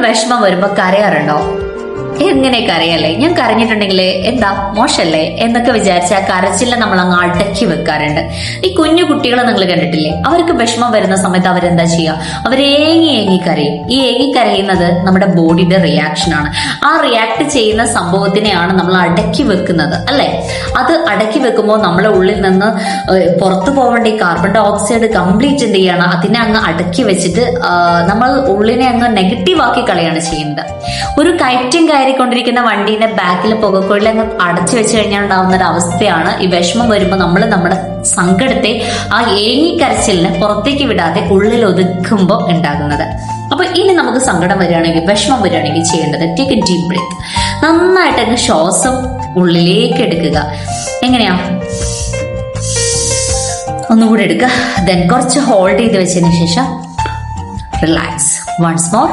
വിഷമം വരുമ്പോ കരയാറുണ്ടോ? എങ്ങനെ കരയല്ലേ? ഞാൻ കരഞ്ഞിട്ടുണ്ടെങ്കിൽ എന്താ മോശല്ലേ എന്നൊക്കെ വിചാരിച്ച ആ കരച്ചില്ല നമ്മൾ അങ്ങ് അടക്കി വെക്കാറുണ്ട്. ഈ കുഞ്ഞു കുട്ടികളെ നിങ്ങൾ കണ്ടിട്ടില്ലേ? അവർക്ക് വിഷമം വരുന്ന സമയത്ത് അവരെന്താ ചെയ്യുക? അവരേങ്ങി കരയും. ഈ ഏങ്ങി കരയുന്നത് നമ്മുടെ ബോഡിയുടെ റിയാക്ഷൻ ആണ്. ആ റിയാക്ട് ചെയ്യുന്ന സംഭവത്തിനെയാണ് നമ്മൾ അടക്കി വെക്കുന്നത്, അല്ലെ? അത് അടക്കി വെക്കുമ്പോൾ നമ്മളെ ഉള്ളിൽ നിന്ന് പുറത്തു പോവേണ്ട ഈ കാർബൺ ഡൈ ഓക്സൈഡ് കംപ്ലീറ്റ് എന്ത് ചെയ്യണം? അതിനെ അങ്ങ് അടക്കി വെച്ചിട്ട് നമ്മൾ ഉള്ളിനെ അങ്ങ് നെഗറ്റീവ് ആക്കി കളയാണ് ചെയ്യുന്നത്. ഒരു കയറ്റം കയറിക്കൊണ്ടിരിക്കുന്ന വണ്ടീന്റെ ബാക്കിൽ പുകക്കുഴൽ അങ്ങ് അടച്ചു വെച്ച് കഴിഞ്ഞാൽ ഉണ്ടാവുന്ന ഒരു അവസ്ഥയാണ് ഈ വിഷമം വരുമ്പോൾ നമ്മൾ നമ്മുടെ സങ്കടത്തെ ആ ഏങ്ങിക്കരച്ചിലിനെ പുറത്തേക്ക് വിടാതെ ഉള്ളിൽ ഒതുക്കുമ്പോൾ ഉണ്ടാകുന്നത്. അപ്പൊ ഇനി നമുക്ക് സങ്കടം വരികയാണെങ്കിൽ, വിഷമം വരികയാണെങ്കിൽ ചെയ്യേണ്ടത് ടേക്ക് എ ഡീപ് ബ്രീത്ത്. നന്നായിട്ട് അങ്ങ് ശ്വാസം ഉള്ളിലേക്ക് എടുക്കുക. എങ്ങനെയാ? ഒന്നുകൂടെ എടുക്കുക. ദെൻ കുറച്ച് ഹോൾഡ് ചെയ്ത് വെച്ചതിന് ശേഷം റിലാക്സ്. Once more.